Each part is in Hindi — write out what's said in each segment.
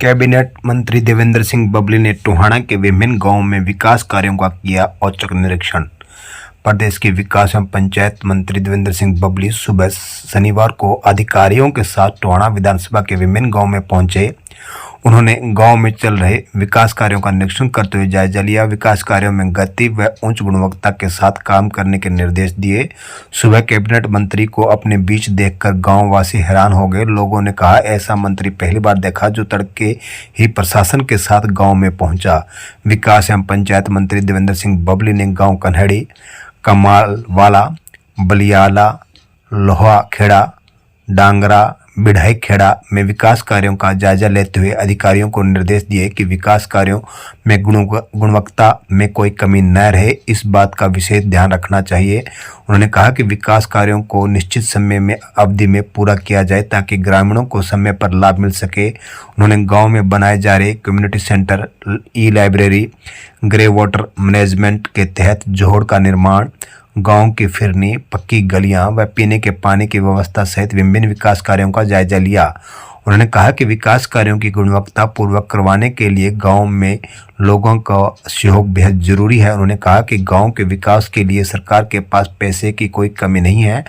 कैबिनेट मंत्री देवेंद्र सिंह बबली ने टोहाना के विभिन्न गांवों में विकास कार्यों का किया औचक निरीक्षण। प्रदेश के विकास एवं पंचायत मंत्री देवेंद्र सिंह बबली सुबह शनिवार को अधिकारियों के साथ टोहाना विधानसभा के विभिन्न गांवों में पहुंचे। उन्होंने गांव में चल रहे विकास कार्यों का निरीक्षण करते हुए जायजा लिया। विकास कार्यों में गति व उच्च गुणवत्ता के साथ काम करने के निर्देश दिए। सुबह कैबिनेट मंत्री को अपने बीच देखकर गांववासी हैरान हो गए। लोगों ने कहा, ऐसा मंत्री पहली बार देखा जो तड़के ही प्रशासन के साथ गांव में पहुंचा। विकास एवं पंचायत मंत्री देवेंद्र सिंह बबली ने गाँव कन्हड़ी, कमालवाला, बलियाला, लोहा खेड़ा, डांगरा, बिढ़ाई खेड़ा में विकास कार्यों का जायजा लेते हुए अधिकारियों को निर्देश दिए कि विकास कार्यों में गुणवत्ता में कोई कमी न रहे, इस बात का विशेष ध्यान रखना चाहिए। उन्होंने कहा कि विकास कार्यों को निश्चित समय में अवधि में पूरा किया जाए ताकि ग्रामीणों को समय पर लाभ मिल सके। उन्होंने गांव में बनाए जा रहे कम्युनिटी सेंटर, ई लाइब्रेरी, ग्रे वाटर मैनेजमेंट के तहत जोड़ का निर्माण, गांव की फिरनी, पक्की गलियां व पीने के पानी की व्यवस्था सहित विभिन्न विकास कार्यों का जायजा लिया। उन्होंने कहा कि विकास कार्यों की गुणवत्ता पूर्वक करवाने के लिए गांव में लोगों का सहयोग बेहद जरूरी है। उन्होंने कहा कि गांव के विकास के लिए सरकार के पास पैसे की कोई कमी नहीं है।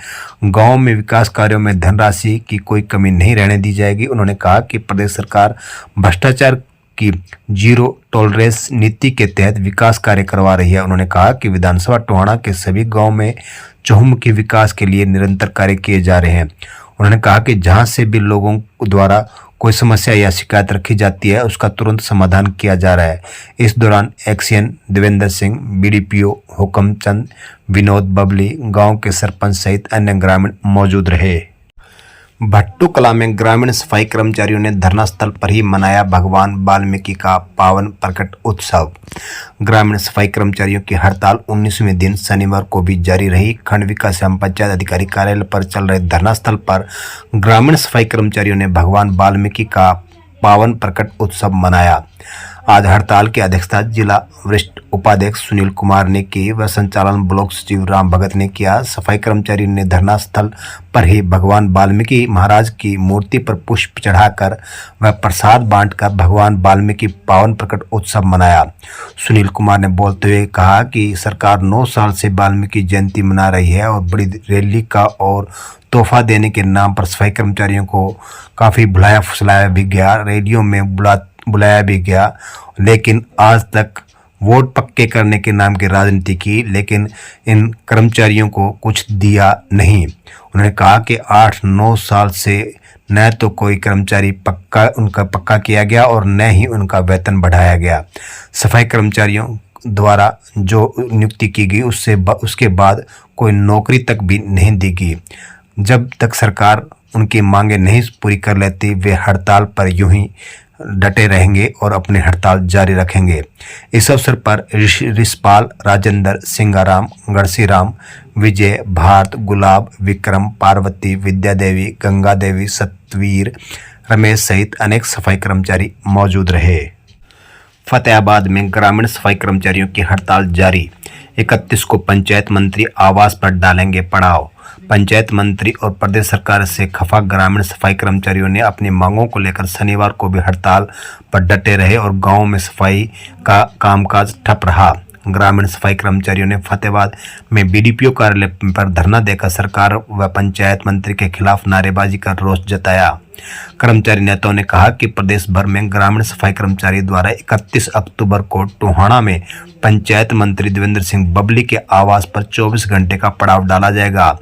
गांव में विकास कार्यों में धनराशि की कोई कमी नहीं रहने दी जाएगी। उन्होंने कहा कि प्रदेश सरकार भ्रष्टाचार की जीरो टॉलरेंस नीति के तहत विकास कार्य करवा रही है। उन्होंने कहा कि विधानसभा टोहाना के सभी गांव में चहुमुखी विकास के लिए निरंतर कार्य किए जा रहे हैं। उन्होंने कहा कि जहां से भी लोगों द्वारा कोई समस्या या शिकायत रखी जाती है उसका तुरंत समाधान किया जा रहा है। इस दौरान एक्सीएन देवेंद्र सिंह, बीडीपीओ हुकमचंद, विनोद बबली, गाँव के सरपंच सहित अन्य ग्रामीण मौजूद रहे। भट्टू कला में ग्रामीण सफाई कर्मचारियों ने धरना स्थल पर ही मनाया भगवान वाल्मीकि का पावन प्रकट उत्सव। ग्रामीण सफाई कर्मचारियों की हड़ताल 19वें दिन शनिवार को भी जारी रही। खंड विकास एवं पंचायत अधिकारी कार्यालय पर चल रहे धरना स्थल पर ग्रामीण सफाई कर्मचारियों ने भगवान वाल्मीकि का पावन प्रकट उत्सव मनाया। आज हड़ताल की अध्यक्षता जिला वरिष्ठ उपाध्यक्ष सुनील कुमार ने की व संचालन ब्लॉक सचिव राम भगत ने किया। सफाई कर्मचारी ने धरना स्थल पर ही भगवान वाल्मीकि महाराज की मूर्ति पर पुष्प चढ़ाकर व प्रसाद बांटकर भगवान वाल्मीकि पावन प्रकट उत्सव मनाया। सुनील कुमार ने बोलते हुए कहा कि सरकार 9 साल से वाल्मीकि जयंती मना रही है और बड़ी रैली का और तोहफा देने के नाम पर सफाई कर्मचारियों को काफ़ी बुलाया फुसलाया भी गया, रैलियों में बुलाया भी गया, लेकिन आज तक वोट पक्के करने के नाम की राजनीति की, लेकिन इन कर्मचारियों को कुछ दिया नहीं। उन्होंने कहा कि 8-9 साल से न तो कोई कर्मचारी पक्का किया गया और न ही उनका वेतन बढ़ाया गया। सफाई कर्मचारियों द्वारा जो नियुक्ति की गई उसके बाद कोई नौकरी तक भी नहीं दी गई। जब तक सरकार उनकी मांगें नहीं पूरी कर लेती वे हड़ताल पर यूं ही डटे रहेंगे और अपनी हड़ताल जारी रखेंगे। इस अवसर पर रिशपाल, राजेंद्र, सिंगाराम, गणसीराम, विजय, भारत, गुलाब, विक्रम, पार्वती, विद्या देवी, गंगा देवी, सतवीर, रमेश सहित अनेक सफाई कर्मचारी मौजूद रहे। फतेहाबाद में ग्रामीण सफाई कर्मचारियों की हड़ताल जारी। 31 को पंचायत मंत्री आवास पर डालेंगे पड़ाव। पंचायत मंत्री और प्रदेश सरकार से खफा ग्रामीण सफाई कर्मचारियों ने अपनी मांगों को लेकर शनिवार को भी हड़ताल पर डटे रहे और गांव में सफाई का कामकाज ठप रहा। ग्रामीण सफाई कर्मचारियों ने फतेहाबाद में बीडीपीओ कार्यालय पर धरना देकर सरकार व पंचायत मंत्री के खिलाफ नारेबाजी कर रोष जताया। कर्मचारी नेताओं ने कहा कि प्रदेश भर में ग्रामीण सफाई कर्मचारी द्वारा 31 अक्टूबर को टोहाना में पंचायत मंत्री देवेंद्र सिंह बबली के आवास पर 24 घंटे का पड़ाव डाला जाएगा।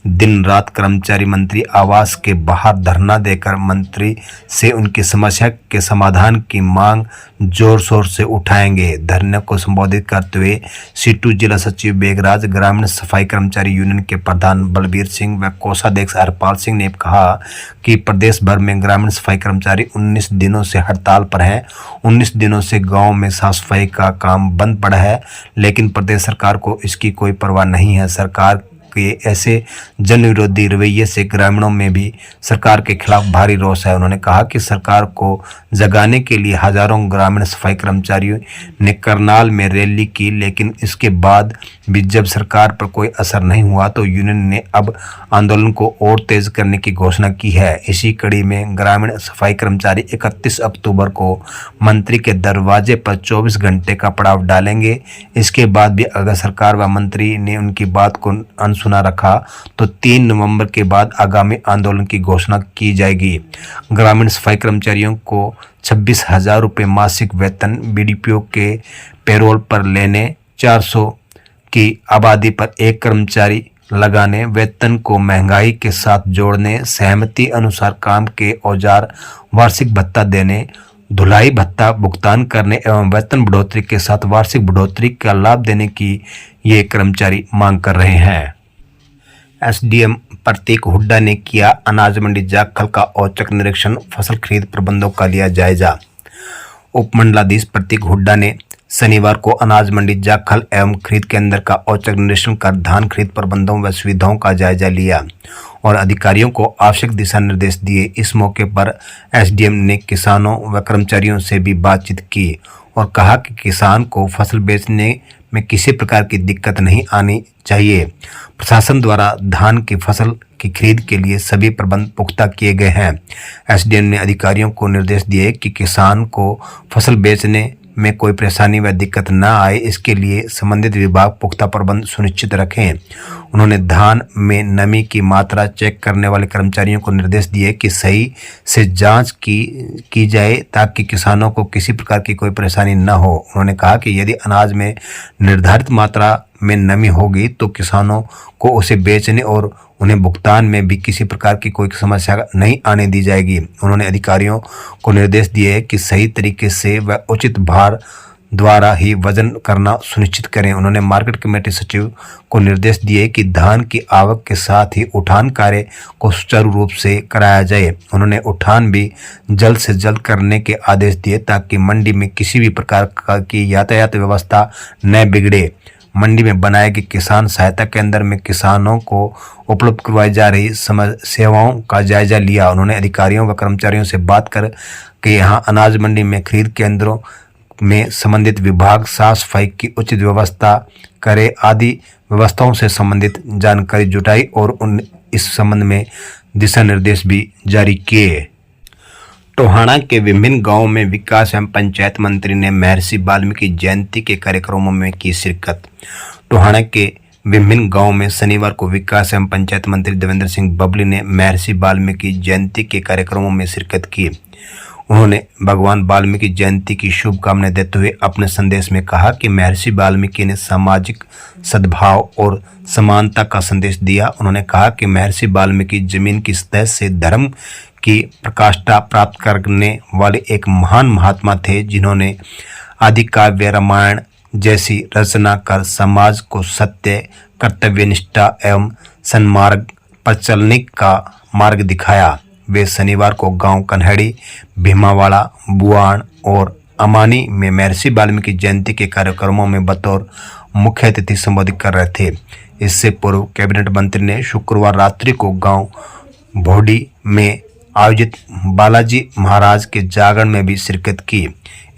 दिन रात कर्मचारी मंत्री आवास के बाहर धरना देकर मंत्री से उनकी समस्या के समाधान की मांग जोर शोर से उठाएंगे। धरने को संबोधित करते हुए सीटू जिला सचिव बेगराज, ग्रामीण सफाई कर्मचारी यूनियन के प्रधान बलबीर सिंह व कोषाध्यक्ष हरपाल सिंह ने कहा कि प्रदेश भर में ग्रामीण सफाई कर्मचारी 19 दिनों से हड़ताल पर हैं। 19 दिनों से गांव में साफ सफाई का काम बंद पड़ा है, लेकिन प्रदेश सरकार को इसकी कोई परवाह नहीं है। सरकार के ऐसे जन विरोधी रवैये से ग्रामीणों में भी सरकार के खिलाफ भारी रोष है। उन्होंने कहा कि सरकार को जगाने के लिए हजारों ग्रामीण सफाई कर्मचारियों ने करनाल में रैली की, लेकिन इसके बाद भी जब सरकार पर कोई असर नहीं हुआ तो यूनियन ने अब आंदोलन को और तेज करने की घोषणा की है। इसी कड़ी में ग्रामीण सफाई कर्मचारी 31 अक्टूबर को मंत्री के दरवाजे पर 24 घंटे का पड़ाव डालेंगे। इसके बाद भी अगर सरकार व मंत्री ने उनकी बात को अनसुना रखा तो 3 नवंबर के बाद आगामी आंदोलन की घोषणा की जाएगी। ग्रामीण सफाई कर्मचारियों को 26,000 रुपये मासिक वेतन, बीडीपीओ के पेरोल पर लेने, 400 की आबादी पर एक कर्मचारी लगाने, वेतन को महंगाई के साथ जोड़ने, सहमति अनुसार काम के औजार वार्षिक भत्ता देने, धुलाई भत्ता भुगतान करने एवं वेतन बढ़ोतरी के साथ वार्षिक बढ़ोतरी का लाभ देने की ये कर्मचारी मांग कर रहे हैं। एसडीएम प्रतीक हुड्डा ने किया अनाज मंडी जाखल का औचक निरीक्षण, फसल खरीद प्रबंधों का लिया जायजा। उपमंडलाधीश प्रतीक हुड्डा ने शनिवार को अनाज मंडी जाखल एवं खरीद केंद्र का औचक निरीक्षण कर धान खरीद प्रबंधों व सुविधाओं का जायजा लिया और अधिकारियों को आवश्यक दिशा निर्देश दिए। इस मौके पर एसडीएम ने किसानों व कर्मचारियों से भी बातचीत की और कहा कि किसान को फसल बेचने में किसी प्रकार की दिक्कत नहीं आनी चाहिए। प्रशासन द्वारा धान की फसल की खरीद के लिए सभी प्रबंध पुख्ता किए गए हैं। एसडीएम ने अधिकारियों को निर्देश दिए कि किसान को फसल बेचने में कोई परेशानी व दिक्कत न आए, इसके लिए संबंधित विभाग पुख्ता प्रबंध सुनिश्चित रखें। उन्होंने धान में नमी की मात्रा चेक करने वाले कर्मचारियों को निर्देश दिए कि सही से जांच की जाए ताकि किसानों को किसी प्रकार की कोई परेशानी न हो। उन्होंने कहा कि यदि अनाज में निर्धारित मात्रा में नमी होगी तो किसानों को उसे बेचने और उन्हें भुगतान में भी किसी प्रकार की कोई समस्या नहीं आने दी जाएगी। उन्होंने अधिकारियों को निर्देश दिए कि सही तरीके से व उचित भार द्वारा ही वजन करना सुनिश्चित करें। उन्होंने मार्केट कमेटी सचिव को निर्देश दिए कि धान की आवक के साथ ही उठान कार्य को सुचारू रूप से कराया जाए। उन्होंने उठान भी जल्द से जल्द करने के आदेश दिए ताकि मंडी में किसी भी प्रकार की यातायात व्यवस्था न बिगड़े। मंडी में बनाए गए किसान सहायता केंद्र में किसानों को उपलब्ध करवाई जा रही सेवाओं का जायजा लिया। उन्होंने अधिकारियों व कर्मचारियों से बात कर कि यहाँ अनाज मंडी में खरीद केंद्रों में संबंधित विभाग साफ सफाई की उचित व्यवस्था करे आदि व्यवस्थाओं से संबंधित जानकारी जुटाई और इस संबंध में दिशा निर्देश भी जारी किए। टोहाना के विभिन्न गांवों में विकास एवं पंचायत मंत्री ने महर्षि वाल्मीकि जयंती के कार्यक्रमों में की शिरकत। टोहाना के विभिन्न गांवों में शनिवार को विकास एवं पंचायत मंत्री देवेंद्र सिंह बबली ने महर्षि वाल्मीकि जयंती के कार्यक्रमों में शिरकत की। उन्होंने भगवान वाल्मीकि जयंती की शुभकामनाएं देते हुए अपने संदेश में कहा कि महर्षि वाल्मीकि ने सामाजिक सद्भाव और समानता का संदेश दिया। उन्होंने कहा कि महर्षि वाल्मीकि जमीन की सतह से धर्म की प्रकाष्ठा प्राप्त करने वाले एक महान महात्मा थे, जिन्होंने आदि काव्य रामायण जैसी रचना कर समाज को सत्य, कर्तव्यनिष्ठा एवं सन्मार्ग पर चलने का मार्ग दिखाया। वे शनिवार को गांव कन्हड़ी, भीमावाड़ा, बुआन और अमानी में महर्षि वाल्मीकि जयंती के कार्यक्रमों में बतौर मुख्य अतिथि संबोधित कर रहे थे। इससे पूर्व कैबिनेट मंत्री ने शुक्रवार रात्रि को गांव भोडी में आयोजित बालाजी महाराज के जागरण में भी शिरकत की।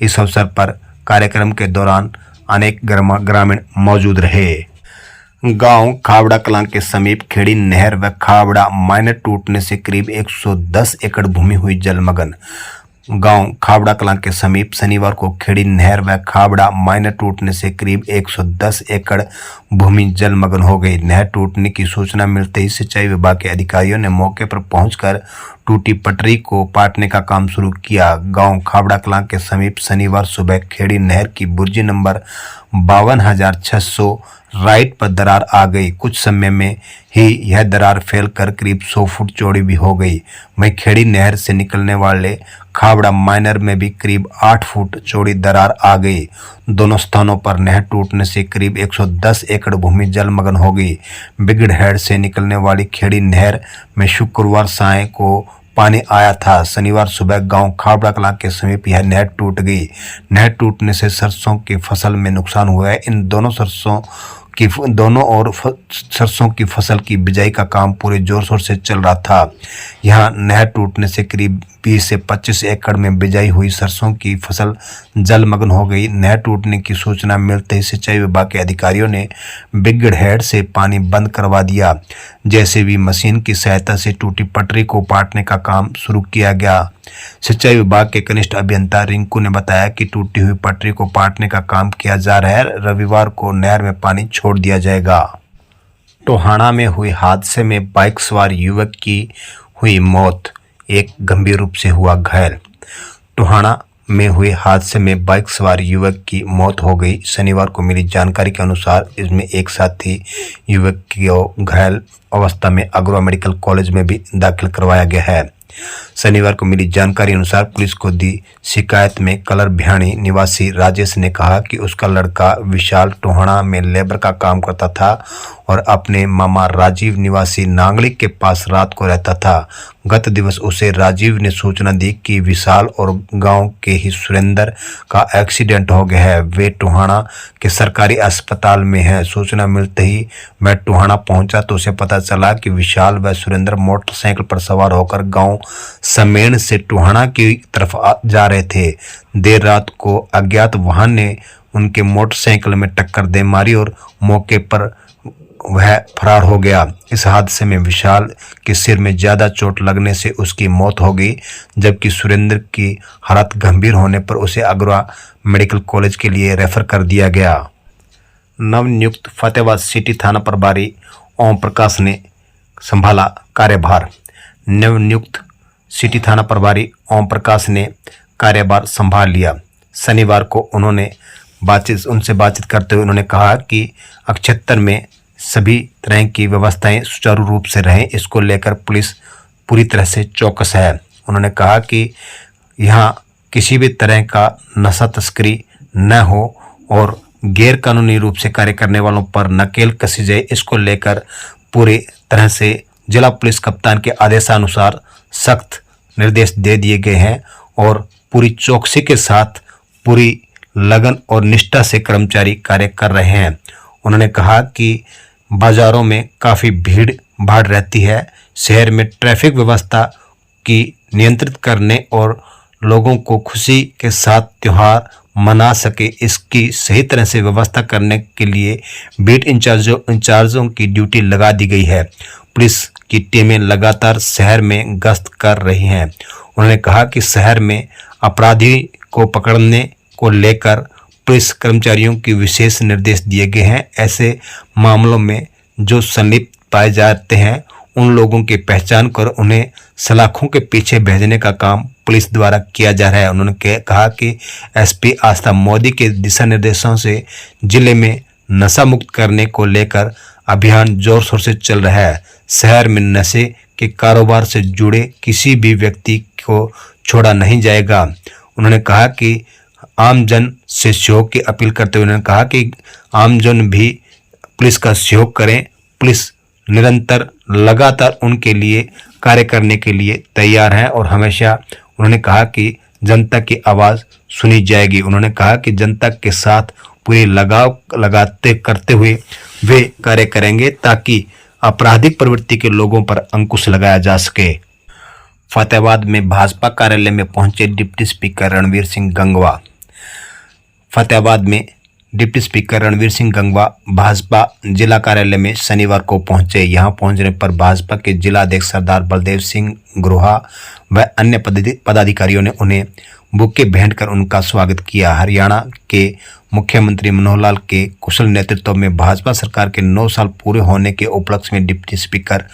इस अवसर पर कार्यक्रम के दौरान अनेक ग्रामीण मौजूद रहे। गांव खावड़ा कलां के समीप खेड़ी नहर व खावड़ा माइनर टूटने से करीब 110 एकड़ भूमि हुई जलमग्न। गांव खावड़ा कलां के समीप शनिवार को खेड़ी नहर व खावड़ा माइनर टूटने से करीब 110 एकड़ भूमि जलमग्न हो गई। नहर टूटने की सूचना मिलते ही सिंचाई विभाग के अधिकारियों ने मौके पर पहुंचकर टूटी पटरी को पाटने का काम शुरू किया। गांव खावड़ा कलां के समीप शनिवार सुबह खेड़ी नहर की बुर्जी नंबर 52,600 राइट पर दरार आ गई। कुछ समय में ही यह दरार फैलकर करीब 100 फुट चौड़ी भी हो गई। वहीं खेड़ी नहर से निकलने वाले खावड़ा माइनर में भी करीब 8 फुट चौड़ी दरार आ गई। दोनों स्थानों पर नहर टूटने से करीब 110 एकड़ भूमि जलमग्न हो गई। बिगड़हेड़ से निकलने वाली खेड़ी नहर में शुक्रवार सायं को पानी आया था। शनिवार सुबह गांव खावड़ा कलां के समीप यह नहर टूट गई। नहर टूटने से सरसों की फसल में नुकसान हुआ है। इन दोनों सरसों कि दोनों ओर सरसों की फसल की बिजाई का काम पूरे जोर शोर से चल रहा था। यहां नहर टूटने से करीब 20 से 25 एकड़ में बिजाई हुई सरसों की फसल जलमग्न हो गई। नहर टूटने की सूचना मिलते ही सिंचाई विभाग के अधिकारियों ने बिगड़ हेड से पानी बंद करवा दिया। जेसीबी मशीन की सहायता से टूटी पटरी को पाटने का काम शुरू किया गया। सिंचाई विभाग के कनिष्ठ अभियंता रिंकू ने बताया कि टूटी हुई पटरी को पाटने का काम किया जा रहा है। रविवार को नहर में पानी छोड़ दिया जाएगा। टोहाना में हुए हादसे में बाइक सवार युवक की हुई मौत, एक गंभीर रूप से हुआ घायल। टोहाना में हुए हादसे में बाइक सवार युवक की मौत हो गई। शनिवार को मिली जानकारी के अनुसार इसमें एक साथी युवक को घायल अवस्था में अग्रवा मेडिकल कॉलेज में भी दाखिल करवाया गया है। शनिवार को मिली जानकारी अनुसार पुलिस को दी शिकायत में कलर भियाणी निवासी राजेश ने कहा कि उसका लड़का विशाल टोहाना में लेबर का काम करता था और अपने मामा राजीव निवासी नांगली के पास रात को रहता था। गत दिवस उसे राजीव ने सूचना दी कि विशाल और गांव के ही सुरेंद्र का एक्सीडेंट हो गया है। वे टोहाना के सरकारी अस्पताल में हैं। सूचना मिलते ही मैं टोहाना पहुंचा तो उसे पता चला कि विशाल व सुरेंद्र मोटरसाइकिल पर सवार होकर गांव समेण से टोहाना की तरफ जा रहे थे। देर रात को अज्ञात वाहन ने उनके मोटरसाइकिल में टक्कर दे मारी और मौके पर वह फरार हो गया। इस हादसे में विशाल के सिर में ज्यादा चोट लगने से उसकी मौत हो गई, जबकि सुरेंद्र की हालत गंभीर होने पर उसे अग्रवा मेडिकल कॉलेज के लिए रेफर कर दिया गया। नवनियुक्त फतेहाबाद सिटी थाना प्रभारी ओम प्रकाश ने संभाला कार्यभार। नवनियुक्त सिटी थाना प्रभारी ओम प्रकाश ने कार्यभार संभाल लिया। शनिवार को उनसे बातचीत करते हुए उन्होंने कहा कि क्षेत्र में सभी तरह की व्यवस्थाएं सुचारू रूप से रहें, इसको लेकर पुलिस पूरी तरह से चौकस है। उन्होंने कहा कि यहां किसी भी तरह का नशा तस्करी न हो और गैर कानूनी रूप से कार्य करने वालों पर नकेल कसी जाए, इसको लेकर पूरी तरह से जिला पुलिस कप्तान के आदेशानुसार सख्त निर्देश दे दिए गए हैं और पूरी चौकसी के साथ पूरी लगन और निष्ठा से कर्मचारी कार्य कर रहे हैं। उन्होंने कहा कि बाजारों में काफ़ी भीड़ भाड़ रहती है। शहर में ट्रैफिक व्यवस्था की नियंत्रित करने और लोगों को खुशी के साथ त्यौहार मना सके, इसकी सही तरह से व्यवस्था करने के लिए बीट इंचार्जों की ड्यूटी लगा दी गई है। पुलिस की टीमें लगातार शहर में गश्त कर रही हैं। उन्होंने कहा कि शहर में अपराधी को पकड़ने को लेकर पुलिस कर्मचारियों की विशेष निर्देश दिए गए हैं। ऐसे मामलों में जो संलिप्त पाए जाते हैं उन लोगों की पहचान कर उन्हें सलाखों के पीछे भेजने का काम पुलिस द्वारा किया जा रहा है। उन्होंने कहा कि एसपी आस्था मोदी के दिशा निर्देशों से जिले में नशा मुक्त करने को लेकर अभियान जोर शोर से चल रहा है। शहर में नशे के कारोबार से जुड़े किसी भी व्यक्ति को छोड़ा नहीं जाएगा। उन्होंने कहा कि आमजन से सहयोग की अपील करते हुए उन्होंने कहा कि आमजन भी पुलिस का सहयोग करें। पुलिस निरंतर लगातार उनके लिए कार्य करने के लिए तैयार है और हमेशा उन्होंने कहा कि जनता की आवाज़ सुनी जाएगी। उन्होंने कहा कि जनता के साथ पूरी लगाव करते हुए वे कार्य करेंगे ताकि आपराधिक प्रवृत्ति के लोगों पर अंकुश लगाया जा सके। फतेहाबाद में भाजपा कार्यालय में पहुंचे डिप्टी स्पीकर रणवीर सिंह गंगवा। फतेहाबाद में डिप्टी स्पीकर रणवीर सिंह गंगवा भाजपा जिला कार्यालय में शनिवार को पहुंचे। यहां पहुंचने पर भाजपा के जिला अध्यक्ष सरदार बलदेव सिंह ग्रोहा व अन्य पदाधिकारियों ने उन्हें बुके भेंट कर उनका स्वागत किया। हरियाणा के मुख्यमंत्री मनोहर लाल के कुशल नेतृत्व में भाजपा सरकार के 9 साल पूरे होने के उपलक्ष्य में डिप्टी स्पीकर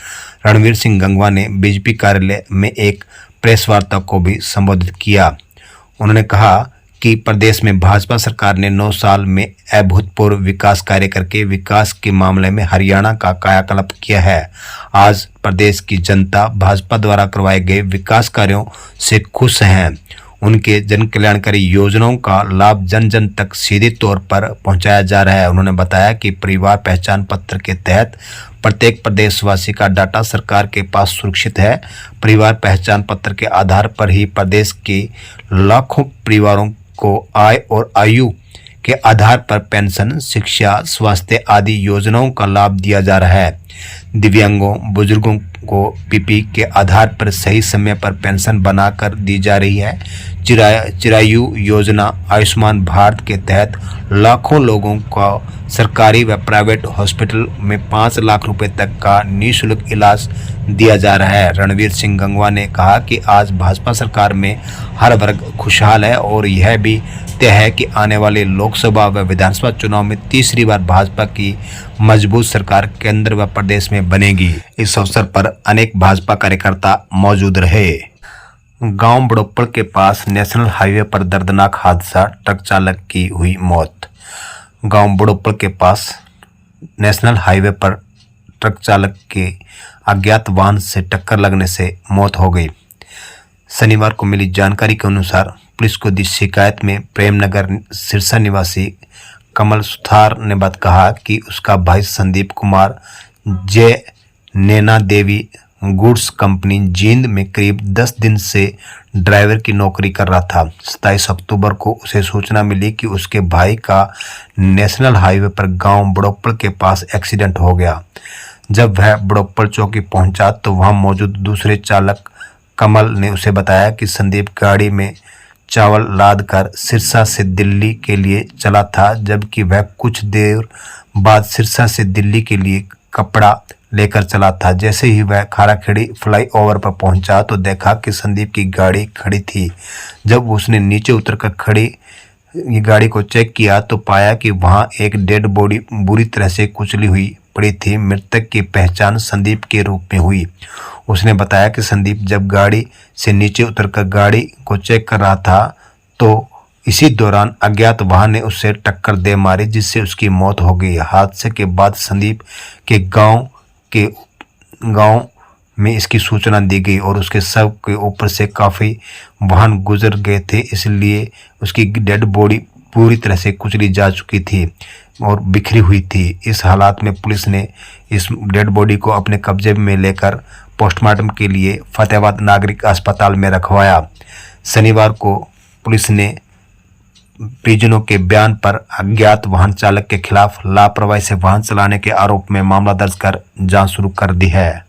रणवीर सिंह गंगवा ने बीजेपी कार्यालय में एक प्रेस वार्ता को भी संबोधित किया। उन्होंने कहा कि प्रदेश में भाजपा सरकार ने 9 साल में अभूतपूर्व विकास कार्य करके विकास के मामले में हरियाणा का कायाकल्प किया है। आज प्रदेश की जनता भाजपा द्वारा करवाए गए विकास कार्यों से खुश हैं। उनके जन कल्याणकारी योजनाओं का लाभ जन जन तक सीधे तौर पर पहुंचाया जा रहा है। उन्होंने बताया कि परिवार पहचान पत्र के तहत प्रत्येक प्रदेशवासी का डाटा सरकार के पास सुरक्षित है। परिवार पहचान पत्र के आधार पर ही प्रदेश के लाखों परिवारों को आय और आयु के आधार पर पेंशन, शिक्षा, स्वास्थ्य आदि योजनाओं का लाभ दिया जा रहा है। दिव्यांगों, बुजुर्गों को पीपी के आधार पर सही समय पर पेंशन बनाकर दी जा रही है। चिरायु योजना आयुष्मान भारत के तहत लाखों लोगों को सरकारी व प्राइवेट हॉस्पिटल में 5 लाख रुपए तक का निःशुल्क इलाज दिया जा रहा है। रणवीर सिंह गंगवा ने कहा कि आज भाजपा सरकार में हर वर्ग खुशहाल है और यह भी तय है कि आने वाले लोकसभा व विधानसभा चुनाव में तीसरी बार भाजपा की मजबूत सरकार केंद्र व प्रदेश में बनेगी। इस अवसर पर अनेक भाजपा कार्यकर्ता मौजूद रहे। गांव बड़ोप्पड़ के पास नेशनल हाईवे पर दर्दनाक हादसा, ट्रक चालक की हुई मौत। गांव बड़ोप्पड़ के पास नेशनल हाईवे पर ट्रक चालक के अज्ञात वाहन से टक्कर लगने से मौत हो गई। शनिवार को मिली जानकारी के अनुसार पुलिस को दी शिकायत में प्रेमनगर सिरसा निवासी कमल सुथार ने कहा कि उसका भाई संदीप कुमार जय नैना देवी गुड्स कंपनी जींद में करीब 10 दिन से ड्राइवर की नौकरी कर रहा था। 27 अक्टूबर को उसे सूचना मिली कि उसके भाई का नेशनल हाईवे पर गांव बड़ोप्पड़ के पास एक्सीडेंट हो गया। जब वह बड़ोप्पड़ चौकी पहुंचा तो वहां मौजूद दूसरे चालक कमल ने उसे बताया कि संदीप गाड़ी में चावल लाद कर सिरसा से दिल्ली के लिए चला था, जबकि वह कुछ देर बाद सिरसा से दिल्ली के लिए कपड़ा लेकर चला था। जैसे ही वह खाराखेड़ी फ्लाईओवर पर पहुंचा तो देखा कि संदीप की गाड़ी खड़ी थी। जब उसने नीचे उतरकर खड़ी गाड़ी को चेक किया तो पाया कि वहां एक डेड बॉडी बुरी तरह से कुचली हुई पड़ी थी। मृतक की पहचान संदीप के रूप में हुई। उसने बताया कि संदीप जब गाड़ी से नीचे उतरकर गाड़ी को चेक कर रहा था तो इसी दौरान अज्ञात वाहन ने उससे टक्कर दे मारी, जिससे उसकी मौत हो गई। हादसे के बाद संदीप के गांव में इसकी सूचना दी गई और उसके शव के ऊपर से काफ़ी वाहन गुजर गए थे, इसलिए उसकी डेड बॉडी पूरी तरह से कुचली जा चुकी थी और बिखरी हुई थी। इस हालात में पुलिस ने इस डेड बॉडी को अपने कब्जे में लेकर पोस्टमार्टम के लिए फतेहाबाद नागरिक अस्पताल में रखवाया। शनिवार को पुलिस ने परिजनों के बयान पर अज्ञात वाहन चालक के खिलाफ लापरवाही से वाहन चलाने के आरोप में मामला दर्ज कर जांच शुरू कर दी है।